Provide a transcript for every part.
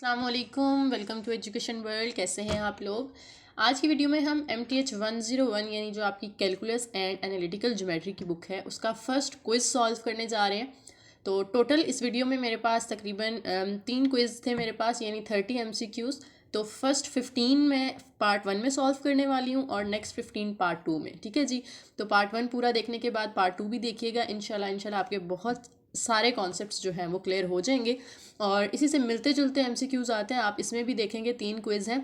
अस्सलाम वालेकुम, welcome to education world. कैसे हैं आप लोग। आज की वीडियो में हम MTH 101 यानी जो आपकी कैलकुलस एंड एनालिटिकल ज्योमेट्री की बुक है उसका फर्स्ट क्विज़ सॉल्व करने जा रहे हैं। तो टोटल इस वीडियो में मेरे पास तकरीबन 3 क्विज़ थे मेरे पास, यानी 30 MCQs। तो फर्स्ट 15 में पार्ट 1 में सॉल्व करने वाली हूँ और नेक्स्ट 15 पार्ट 2 में। ठीक है जी। तो पार्ट 1 पूरा देखने के बाद पार्ट 2 भी देखिएगा। इंशाल्लाह आपके बहुत सारे कॉन्सेप्ट्स जो हैं वो क्लियर हो जाएंगे। और इसी से मिलते जुलते MCQs आते हैं, आप इसमें भी देखेंगे 3 क्विज़ हैं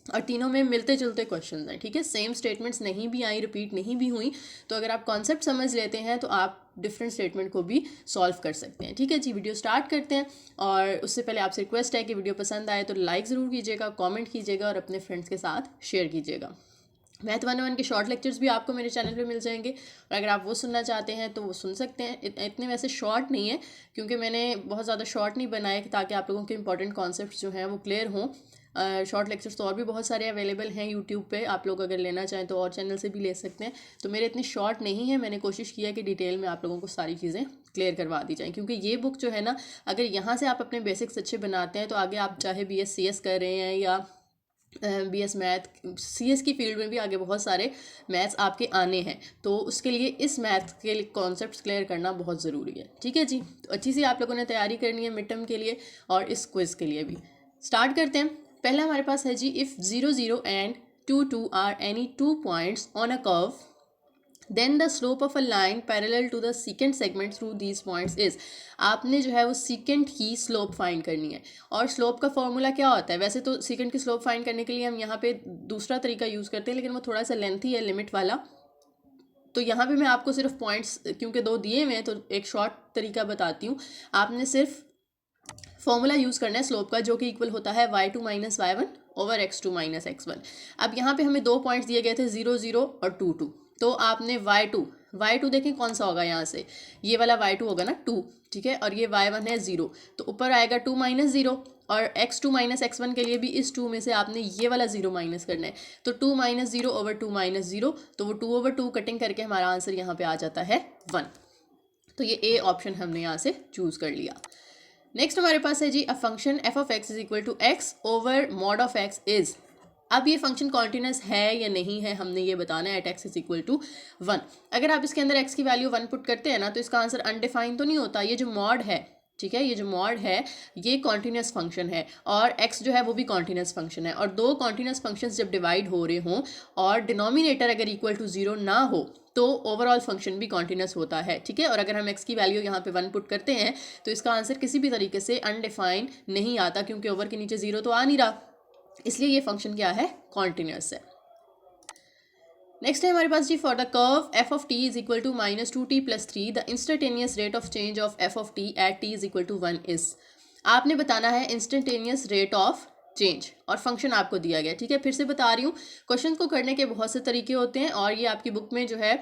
और तीनों में मिलते जुलते क्वेश्चंस हैं। ठीक है, सेम स्टेटमेंट्स नहीं भी आई, रिपीट नहीं भी हुई, तो अगर आप कॉन्सेप्ट समझ लेते हैं तो आप डिफरेंट स्टेटमेंट को भी सॉल्व कर सकते हैं। ठीक है जी, वीडियो स्टार्ट करते हैं। और उससे पहले आपसे रिक्वेस्ट है कि वीडियो पसंद आए तो लाइक ज़रूर कीजिएगा, कमेंट कीजिएगा और अपने फ्रेंड्स के साथ शेयर कीजिएगा। मैथ 101 के शॉर्ट लेक्चर्स भी आपको मेरे चैनल पे मिल जाएंगे और अगर आप वो सुनना चाहते हैं तो वो सुन सकते हैं। इतने वैसे शॉर्ट नहीं है क्योंकि मैंने बहुत ज़्यादा शॉर्ट नहीं बनाए ताकि आप लोगों के इंपॉर्टेंट कॉन्सेप्ट जो हैं वो क्लियर हों। शॉर्ट लेक्चर्स तो और भी बहुत सारे अवेलेबल हैं यूट्यूब पे, आप लोग अगर लेना चाहें तो और चैनल से भी ले सकते हैं। तो मेरे इतने शॉर्ट नहीं है, मैंने कोशिश किया कि डिटेल में आप लोगों को सारी चीज़ें क्लियर करवा दी जाएँ, क्योंकि ये बुक जो है ना, अगर यहाँ से आप अपने बेसिक्स अच्छे बनाते हैं तो आगे आप चाहे BS CS कर रहे हैं या BS मैथ, CS की फील्ड में भी आगे बहुत सारे मैथ्स आपके आने हैं, तो उसके लिए इस मैथ के कॉन्सेप्ट्स क्लियर करना बहुत ज़रूरी है। ठीक है जी। तो अच्छी सी आप लोगों ने तैयारी करनी है मिड टर्म के लिए और इस क्विज़ के लिए भी। स्टार्ट करते हैं। पहला हमारे पास है जी, if 0 0 and 2 2 are any 2 points on a curve, then the slope of a line parallel to the second segment through these points is. आपने जो है वो सीकेंट की स्लोप फाइंड करनी है। और स्लोप का फॉर्मूला क्या होता है, वैसे तो सीकेंट की स्लोप फाइंड करने के लिए हम यहाँ पे दूसरा तरीका यूज़ करते हैं, लेकिन वो थोड़ा सा लेंथी है, लिमिट वाला। तो यहाँ पे मैं आपको सिर्फ पॉइंट्स क्योंकि 2 दिए हुए हैं तो एक शॉर्ट तरीका बताती हूँ। आपने सिर्फ फॉर्मूला यूज़ करना है स्लोप का, जो कि इक्वल होता है y2 - y1 over x2 - x1। अब यहाँ पे हमें 2 पॉइंट्स दिए गए थे, 0 0 और 2 2। तो आपने y2 देखें कौन सा होगा, यहाँ से ये वाला y2 होगा ना 2, ठीक है, और ये y1 है 0, तो ऊपर आएगा 2 - 0। और x2 - x1 के लिए भी इस 2 में से आपने ये वाला 0 माइनस करना है, तो 2 - 0 ओवर 2 - 0, तो वो 2 ओवर 2 कटिंग करके हमारा आंसर यहाँ पे आ जाता है 1। तो ये A ऑप्शन हमने यहाँ से चूज़ कर लिया। नेक्स्ट हमारे पास है जी, a function f of x is equal to x over mod of x is. अब ये फंक्शन कॉन्टिन्यूस है या नहीं है, हमने ये बताना है at x is equal to 1। अगर आप इसके अंदर x की वैल्यू 1 पुट करते हैं ना, तो इसका आंसर अनडिफाइंड तो नहीं होता। ये जो मॉड है, ठीक है, ये जो मॉड है ये कॉन्टिन्यूस फंक्शन है और x जो है वो भी कॉन्टिन्यूस फंक्शन है। और दो कॉन्टिन्यूस फंक्शंस जब डिवाइड हो रहे हों और डिनोमिनेटर अगर इक्वल टू 0 ना हो तो ओवरऑल फंक्शन भी कॉन्टिन्यूस होता है। ठीक है, और अगर हम x की वैल्यू यहाँ पे 1 पुट करते हैं तो इसका आंसर किसी भी तरीके से अनडिफाइंड नहीं आता, क्योंकि ओवर के नीचे 0 तो आ नहीं रहा, इसलिए ये फंक्शन क्या है, कॉन्टिन्यूस है। नेक्स्ट है हमारे पास जी, for the curve f of t is equal to -2t + 3 the instantaneous rate of change of f of t at t is equal to 1 is. आपने बताना है इंस्टेंटेनियस रेट ऑफ चेंज और function आपको दिया गया। ठीक है, फिर से बता रही हूँ, क्वेश्चन को करने के बहुत से तरीके होते हैं और ये आपकी बुक में जो है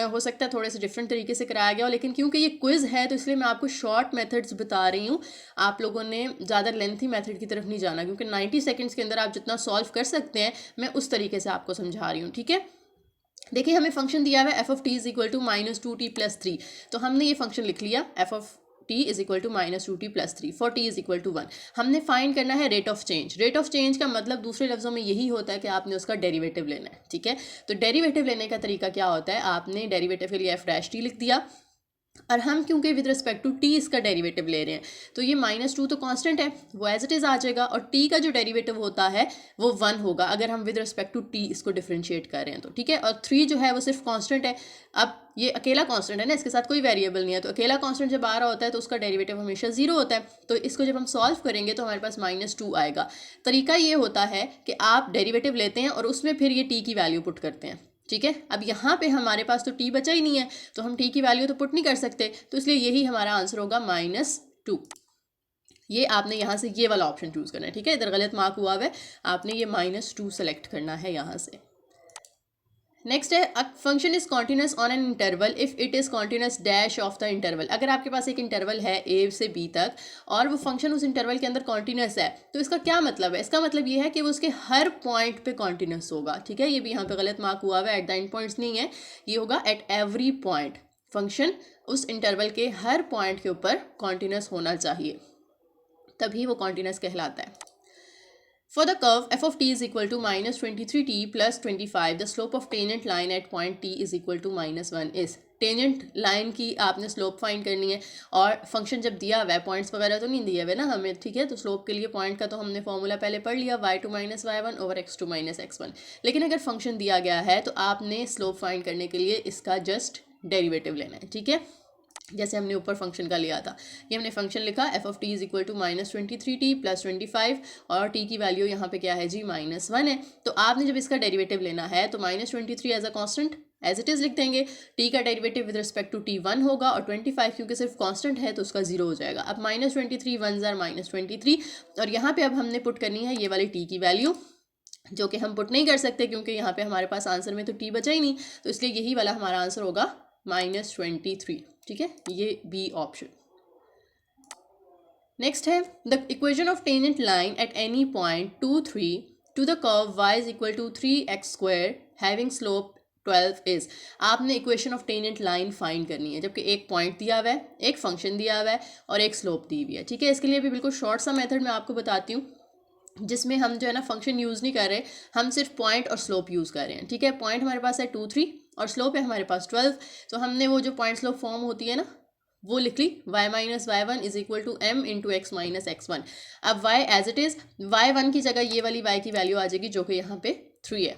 हो सकता है थोड़े से डिफरेंट तरीके से कराया गया हो, लेकिन क्योंकि ये क्विज़ है तो इसलिए मैं आपको शॉर्ट मेथड्स बता रही हूँ। आप लोगों ने ज़्यादा लेंथी मेथड की तरफ नहीं जाना, क्योंकि 90 सेकेंड्स के अंदर आप जितना सॉल्व कर सकते हैं मैं उस तरीके से आपको समझा रही हूँ। ठीक है, देखिए हमें फंक्शन दिया हुआ है f of t is equal to -2t + 3, तो हमने ये फंक्शन लिख लिया f of t is equal to -2t + 3 for t is equal to 1। हमने फाइंड करना है rate of change. Rate of change का मतलब दूसरे लफ्जों में यही होता है कि आपने उसका डेरिवेटिव लेना है। ठीक है, तो डेरिवेटिव लेने का तरीका क्या होता है, आपने डेरिवेटिव के लिए f' लिख दिया और हम क्योंकि विद रिस्पेक्ट टू t इसका डेरिवेटिव ले रहे हैं तो ये -2 तो कांस्टेंट है, वो एज इट इज़ आ जाएगा, और t का जो डेरिवेटिव होता है वो 1 होगा अगर हम विद रिस्पेक्ट टू t इसको डिफरेंशिएट कर रहे हैं तो। ठीक है, और 3 जो है वो सिर्फ कांस्टेंट है। अब ये अकेला कांस्टेंट है ना, इसके साथ कोई वेरिएबल नहीं है, तो अकेला कांस्टेंट जब आ रहा होता है तो उसका डेरिवेटिव हमेशा 0 होता है। तो इसको जब हम सॉल्व करेंगे तो हमारे पास -2 आएगा। तरीका ये होता है कि आप डेरिवेटिव लेते हैं और उसमें फिर ये t की वैल्यू पुट करते हैं। ठीक है, अब यहाँ पे हमारे पास तो t बचा ही नहीं है, तो हम t की वैल्यू तो पुट नहीं कर सकते, तो इसलिए यही हमारा आंसर होगा -2। ये आपने यहाँ से ये वाला ऑप्शन चूज़ करना है। ठीक है, इधर गलत मार्क हुआ है, आपने ये -2 सेलेक्ट करना है यहाँ से। नेक्स्ट है, a function is continuous on an interval if it is continuous dash of the interval. अगर आपके पास एक इंटरवल है a से b तक और वो फंक्शन उस इंटरवल के अंदर कॉन्टिन्यूस है, तो इसका क्या मतलब है, इसका मतलब ये है कि वो उसके हर पॉइंट पे कॉन्टिन्यूस होगा। ठीक है, ये भी यहाँ पे गलत मार्क हुआ है, एट द एंड पॉइंट्स नहीं है, ये होगा एट एवरी पॉइंट। फंक्शन उस इंटरवल के हर पॉइंट के ऊपर कॉन्टिन्यूस होना चाहिए, तभी वो कॉन्टिन्यूस कहलाता है। For the curve f of t is equal to minus 23t plus 25, the slope of tangent line at point t is equal to minus 1 is. Tangent line की आपने स्लोप फाइंड करनी है, और फंक्शन जब दिया हुआ है, पॉइंट्स वगैरह तो नहीं दिए हुए ना हमें, ठीक है। तो स्लोप के लिए पॉइंट का तो हमने फॉर्मूला पहले पढ़ लिया, y2 minus y1 over x2 minus x1। लेकिन अगर फंक्शन दिया गया है तो आपने स्लोप फाइंड करने के लिए इसका जस्ट डेरिवेटिव लेना है, ठीक है। जैसे हमने ऊपर फंक्शन का लिया था, ये हमने फंक्शन लिखा f of t is equal to minus 23t plus 25, और टी की वैल्यू यहाँ पे क्या है जी, -1 है। तो आपने जब इसका डेरिवेटिव लेना है तो -23 as a constant as it is लिख देंगे, टी का derivative with respect to t 1 होगा, और 25 क्योंकि सिर्फ कांस्टेंट है तो उसका 0 हो जाएगा। अब -23 1 जार -23, और यहाँ पे अब हमने पुट करनी है ये वाली टी की वैल्यू, जो कि हम पुट नहीं कर सकते क्योंकि यहाँ पे हमारे पास आंसर में तो टी बचा ही नहीं, तो इसलिए यही वाला हमारा आंसर होगा -23, ठीक है, ये बी ऑप्शन। नेक्स्ट है the equation of tangent line at any point 2 3 to the curve y is equal to 3x² having slope 12 is. आपने equation of tangent line find करनी है, जबकि एक पॉइंट दिया हुआ है, एक फंक्शन दिया हुआ है और एक स्लोप दी हुई है, ठीक है। इसके लिए भी बिल्कुल शॉर्ट सा मेथड मैं आपको बताती हूँ, जिसमें हम जो है ना फंक्शन यूज़ नहीं कर रहे, हम सिर्फ पॉइंट और स्लोप यूज़ कर रहे हैं, ठीक है। पॉइंट हमारे पास है 2 3 और स्लोप है हमारे पास 12, तो हमने वो जो पॉइंट स्लोप फॉर्म होती है ना वो लिख ली, y minus y1 is equal to m into x minus x1। अब y as it is, y1 की जगह ये वाली y की वैल्यू आ जाएगी जो कि यहाँ पे 3 है,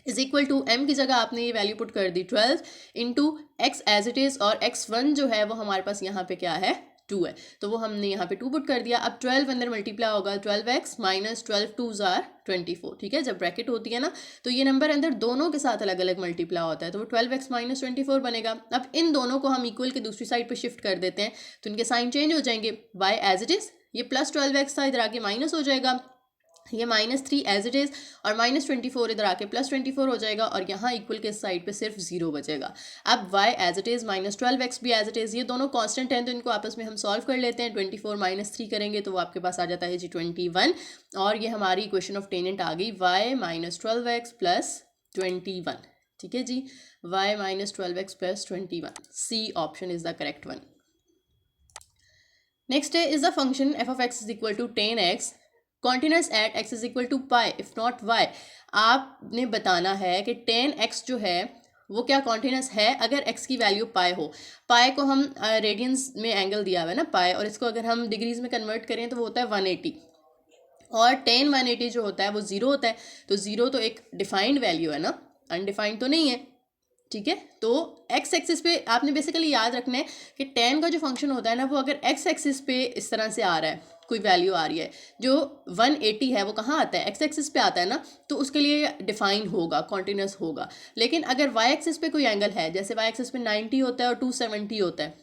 इज इक्वल टू m की जगह आपने ये वैल्यू पुट कर दी 12 into x as it is, और x1 जो है वो हमारे पास यहाँ पे क्या है 2 है, तो वो हमने यहाँ पे 2 पुट कर दिया। अब 12 अंदर मल्टीप्लाई होगा, 12x माइनस 12 2 जार 24, ठीक है। जब ब्रैकेट होती है ना तो ये नंबर अंदर दोनों के साथ अलग अलग मल्टीप्लाई होता है, तो वो 12x माइनस 24 बनेगा। अब इन दोनों को हम इक्वल के दूसरी साइड पे शिफ्ट कर देते हैं तो इनके साइन चेंज हो जाएंगे, y एज इट इज़, ये प्लस 12x था इधर आके माइनस हो जाएगा, ये -3 एज इट इज़, और -24 इधर आके +24 हो जाएगा, और यहाँ इक्वल के साइड पे सिर्फ 0 बचेगा। अब y as it is -12x भी एज इट इज़, ये दोनों कांस्टेंट हैं तो इनको आपस में हम सॉल्व कर लेते हैं। 24 - 3 करेंगे तो वो आपके पास आ जाता है जी 21, और ये हमारी इक्वेशन ऑफ टेंजेंट आ गई y -12x + 21, ठीक है जी, y -12x + 21, C option is the correct one. Next है is the function f of x is equal to 10x continuous at x is equal to pi if not y। आपने बताना है कि 10x जो है वो क्या कॉन्टिन्यूस है अगर x की वैल्यू पाई हो। पाई को हम रेडियंस में एंगल दिया हुआ है ना पाई, और इसको अगर हम डिग्रीज में कन्वर्ट करें तो वो होता है 180, और 10 180 जो होता है वो 0 होता है, तो 0 तो एक डिफाइंड वैल्यू है ना, अनडिफाइंड तो नहीं है, ठीक है। तो एक्स एक्सिस पे आपने बेसिकली याद रखना है कि 10 का जो फंक्शन होता है ना वो अगर एक्स एक्सिस पे इस तरह से आ रहा है, कोई वैल्यू आ रही है, जो 180 है वो कहाँ आता है, एक्स एक्सिस पे आता है ना, तो उसके लिए डिफाइन होगा, कॉन्टिन्यूस होगा। लेकिन अगर वाई एक्सिस पे कोई एंगल है, जैसे वाई एक्सिस पे 90 होता है और 270 होता है,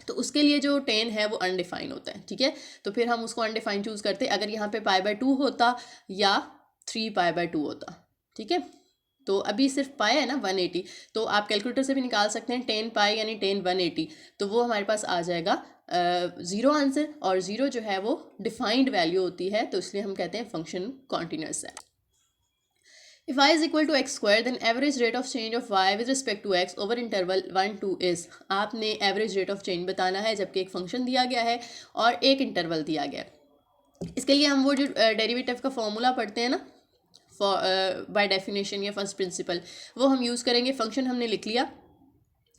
तो उसके लिए जो 10 है वो अनडिफाइन होता है, ठीक है। तो फिर हम उसको अनडिफाइन चूज़ करते हैं, अगर यहाँ पे π/2 होता या 3π/2 होता, ठीक है। तो अभी सिर्फ पाई है ना 180, तो आप कैलकुलेटर से भी निकाल सकते हैं 10 पाई यानी 10 180, तो वो हमारे पास आ जाएगा 0 आंसर, और 0 जो है वो डिफाइंड वैल्यू होती है, तो इसलिए हम कहते हैं फंक्शन कॉन्टिन्यूस है। If y is equal to x square, then average rate of change of y with respect to x over interval 1 2 is। आपने एवरेज रेट ऑफ चेंज बताना है, जबकि एक फंक्शन दिया गया है और एक इंटरवल दिया गया है। इसके लिए हम वो जो डेरिवेटिव का फॉर्मूला पढ़ते हैं ना बाय डेफिनेशन या फर्स्ट प्रिंसिपल, वो हम यूज़ करेंगे। फंक्शन हमने लिख लिया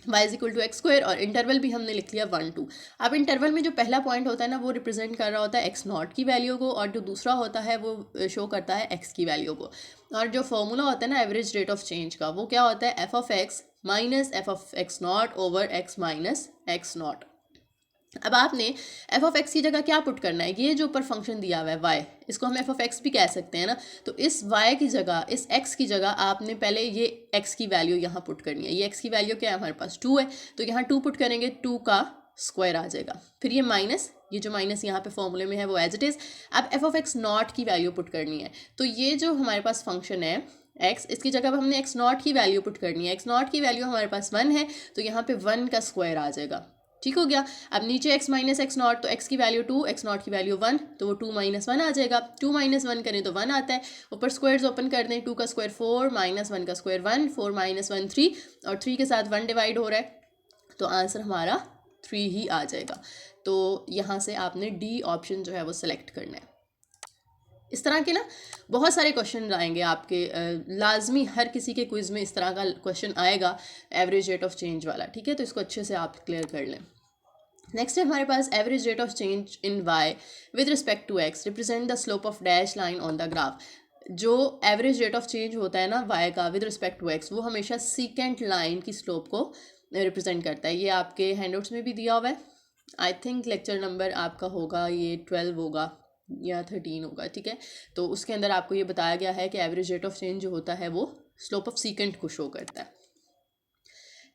y is equal to x square, और इंटरवल भी हमने लिख लिया 1 2। अब इंटरवल में जो पहला पॉइंट होता है ना वो रिप्रेजेंट कर रहा होता है x नॉट की वैल्यू को, और जो दूसरा होता है वो शो करता है x की वैल्यू को। और जो फॉर्मूला होता है ना एवरेज रेट ऑफ चेंज का, वो क्या होता है f of x minus F of x not over x minus x not. अब आपने एफ ऑफ एक्स की जगह क्या पुट करना है, ये जो ऊपर फंक्शन दिया हुआ है वाई, इसको हम एफ ऑफ एक्स भी कह सकते हैं ना, तो इस वाई की जगह, इस एक्स की जगह आपने पहले ये एक्स की वैल्यू यहाँ पुट करनी है। ये एक्स की वैल्यू क्या है हमारे पास 2 है, तो यहाँ 2 पुट करेंगे, 2 का स्क्वायर आ जाएगा, फिर ये माइनस, ये जो माइनस यहाँ पे फॉर्मूले में है वो एज इट इज़। अब एफ ऑफ एक्स नॉट की वैल्यू पुट करनी है, तो ये जो हमारे पास फंक्शन है x, इसकी जगह पर हमने एक्स नॉट की वैल्यू पुट करनी है। एक्स नॉट की वैल्यू हमारे पास 1 है, तो यहाँ पे 1 का स्क्वायर आ जाएगा, ठीक हो गया। अब नीचे x माइनस एक्स नॉट, तो x की वैल्यू 2, एक्स नॉट की वैल्यू 1, तो वो 2 - 1 आ जाएगा। 2 - 1 करें तो 1 आता है, ऊपर स्क्वायर्स ओपन कर दें, 2 का स्क्वायर 4 - 1 का स्क्वायर 1, 4 - 1 3, और 3 के साथ 1 डिवाइड हो रहा है, तो आंसर हमारा 3 ही आ जाएगा। तो यहाँ से आपने डी ऑप्शन जो है वो सिलेक्ट करना है। इस तरह के ना बहुत सारे क्वेश्चन आएंगे आपके, लाजमी हर किसी के क्विज़ में इस तरह का क्वेश्चन आएगा एवरेज रेट ऑफ चेंज वाला, ठीक है। तो इसको अच्छे से आप क्लियर कर लें। नेक्स्ट है हमारे पास average rate of change in Y with respect to X represent the slope of dash line on the graph. जो एवरेज रेट ऑफ चेंज होता है ना वाई का विद रिस्पेक्ट टू एक्स, वो हमेशा सीकेंट लाइन की स्लोप को represent करता है। ये आपके हैंडआउट्स में भी दिया हुआ है। आई थिंक लेक्चर नंबर आपका होगा ये 12 होगा या 13 होगा, ठीक है। तो उसके अंदर आपको ये बताया गया है कि एवरेज रेट ऑफ चेंज जो होता है वो स्लोप ऑफ सीकेंट को शो करता है।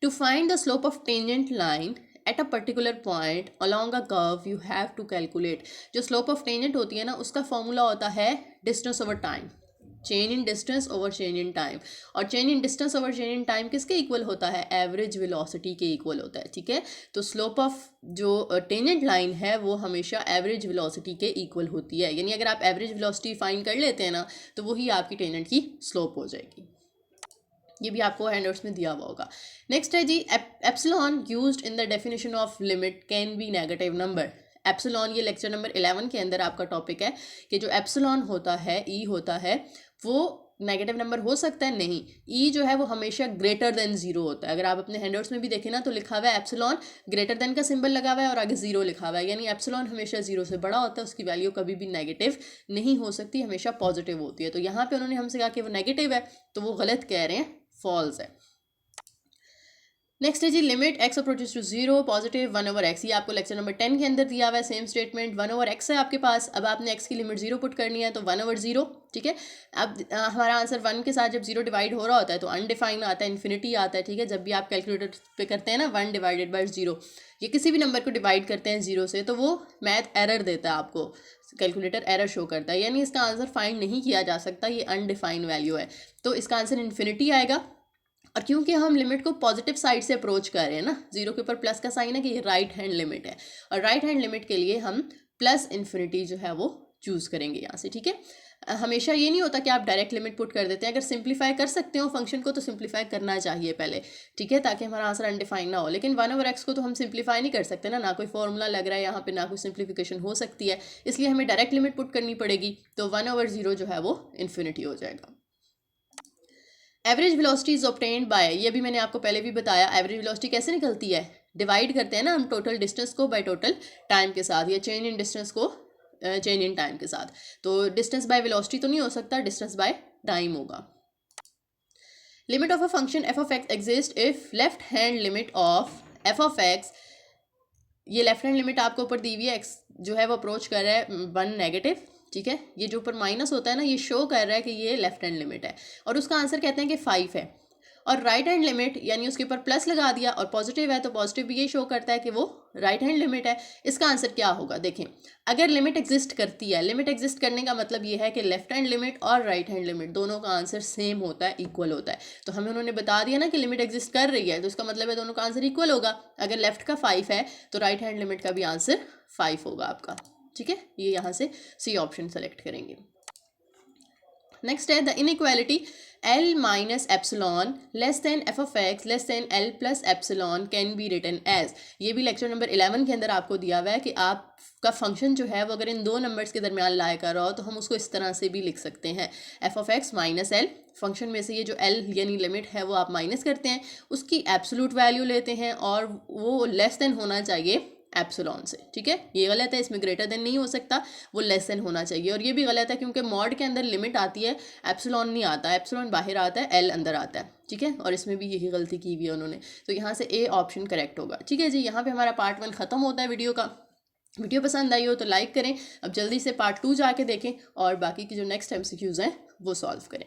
To find the slope of tangent line at a particular point along a curve you have to calculate. जो स्लोप ऑफ टेंजेंट होती है ना उसका फॉर्मूला होता है distance over time, change in distance over change in time. और change in distance over change in time किसके equal होता है? एवरेज वेलोसिटी के इक्वल होता है, ठीक है। तो स्लोप ऑफ जो टेंजेंट लाइन है वो हमेशा एवरेज वेलोसिटी के इक्वल होती है। यानी अगर आप एवरेज वेलोसिटी फाइंड कर लेते हैं ना तो वही आपकी टेंजेंट की स्लोप हो जाएगी। ये भी आपको हैंडआउट्स में दिया हुआ होगा। नेक्स्ट है जी epsilon used in the definition of limit can be negative number. Epsilon ये लेक्चर नंबर 11 के अंदर आपका टॉपिक है कि जो एप्सिलॉन होता है, ई होता है, वो नेगेटिव नंबर हो सकता है? नहीं, ई जो है वो हमेशा ग्रेटर देन जीरो होता है। अगर आप अपने हैंडआउट्स में भी देखें ना तो लिखा हुआ है एप्सिलॉन, ग्रेटर देन का सिंबल लगा हुआ है और आगे जीरो लिखा हुआ है, यानी एप्सिलॉन हमेशा जीरो से बड़ा होता है, उसकी वैल्यू कभी भी नेगेटिव नहीं हो सकती, हमेशा पॉजिटिव होती है। तो यहाँ पे उन्होंने हमसे कहा कि वो नेगेटिव है तो वो गलत कह रहे हैं, फॉल्स है। नेक्स्ट है जी limit X approaches to zero positive 1/x। ये आपको लेक्चर नंबर 10 के अंदर दिया हुआ है सेम स्टेटमेंट। 1/x है आपके पास, अब आपने x की लिमिट जीरो पुट करनी है तो 1/0, ठीक है। अब हमारा आंसर 1 के साथ जब जीरो डिवाइड हो रहा होता है तो अनडिफाइंड आता है, इन्फिनिटी आता है, ठीक है। जब भी आप कैलकुलेटर पे करते हैं ना 1 डिवाइडेड बाई 0, ये किसी भी नंबर को डिवाइड करते हैं जीरो से तो वो मैथ एरर देता है आपको, कैलकुलेटर एरर शो करता है, यानी इसका आंसर फाइंड नहीं किया जा सकता, ये अनडिफाइंड वैल्यू है। तो इसका आंसर इन्फिनिटी आएगा। और क्योंकि हम लिमिट को पॉजिटिव साइड से अप्रोच कर रहे हैं ना, जीरो के ऊपर प्लस का साइन है कि ये राइट हैंड लिमिट है, और राइट हैंड लिमिट के लिए हम प्लस इन्फिनिटी जो है वो चूज करेंगे यहाँ से, ठीक है। हमेशा ये नहीं होता कि आप डायरेक्ट लिमिट पुट कर देते हैं। अगर सिंप्लीफाई कर सकते हो फंक्शन को तो सिंप्लीफाई करना चाहिए पहले, ठीक है, ताकि हमारा आंसर अनडिफाइंड ना हो। लेकिन 1/x को तो हम सिंप्लीफाई नहीं कर सकते ना कोई फॉर्मूला लग रहा है यहाँ पे, ना कोई सिंप्लीफिकेशन हो सकती है, इसलिए हमें डायरेक्ट लिमिट पुट करनी पड़ेगी। तो 1/0 जो है वो इन्फिनिटी हो जाएगा। Average velocity is obtained by, ये भी मैंने आपको पहले भी बताया, एवरेज वेलोसिटी कैसे निकलती है? डिवाइड करते हैं ना हम टोटल डिस्टेंस को बाय टोटल टाइम के साथ, या चेंज इन डिस्टेंस को चेंज इन टाइम के साथ। तो डिस्टेंस बाय वेलोसिटी तो नहीं हो सकता, डिस्टेंस बाय टाइम होगा। Limit of a function F of x exist if left hand limit of F of x, ये लेफ्ट हैंड लिमिट आपको ऊपर दी हुई है, एक्स जो है वो अप्रोच कर रहा है 1 नेगेटिव, ठीक है। ये जो ऊपर माइनस होता है ना ये शो कर रहा है कि ये लेफ्ट हैंड लिमिट है, और उसका आंसर कहते हैं कि 5 है। और राइट हैंड लिमिट यानी उसके ऊपर प्लस लगा दिया और पॉजिटिव है तो पॉजिटिव भी ये शो करता है कि वो राइट हैंड लिमिट है। इसका आंसर क्या होगा? देखें, अगर लिमिट एग्जिस्ट करती है, लिमिट एग्जिस्ट करने का मतलब ये है कि लेफ्ट हैंड लिमिट और राइट हैंड लिमिट दोनों का आंसर सेम होता है, इक्वल होता है। तो हमें उन्होंने बता दिया ना कि लिमिट एग्जिस्ट कर रही है, तो इसका मतलब है दोनों का आंसर इक्वल होगा। अगर लेफ्ट का 5 है तो राइट हैंड लिमिट का भी आंसर 5 होगा आपका, ठीक है। ये यहाँ से सी ऑप्शन सेलेक्ट करेंगे। नेक्स्ट है the inequality L minus epsilon less than f of x less than L plus epsilon can be written as. ये भी लेक्चर नंबर 11 के अंदर आपको दिया हुआ है कि आपका फंक्शन जो है वो अगर इन दो नंबर्स के दरमियान लाया कर रहा हो तो हम उसको इस तरह से भी लिख सकते हैं, F of x minus L. Function में से ये जो L यानी लिमिट है वो आप माइनस करते हैं, उसकी एब्सोल्यूट वैल्यू लेते हैं और वो लेस देन होना चाहिए एप्सिलॉन से, ठीक है। ये गलत है, इसमें ग्रेटर देन नहीं हो सकता, वो लेस देन होना चाहिए। और ये भी गलत है क्योंकि मॉड के अंदर लिमिट आती है, एप्सिलॉन नहीं आता, एप्सिलॉन बाहर आता है, एल अंदर आता है, ठीक है। और इसमें भी यही गलती की हुई है उन्होंने, तो यहाँ से ए ऑप्शन करेक्ट होगा, ठीक है जी। यहाँ पे हमारा पार्ट 1 ख़त्म होता है वीडियो का। वीडियो पसंद आई हो तो लाइक करें, अब जल्दी से पार्ट 2 जाके देखें और बाकी की जो नेक्स्ट MCQs हैं वो सॉल्व करें।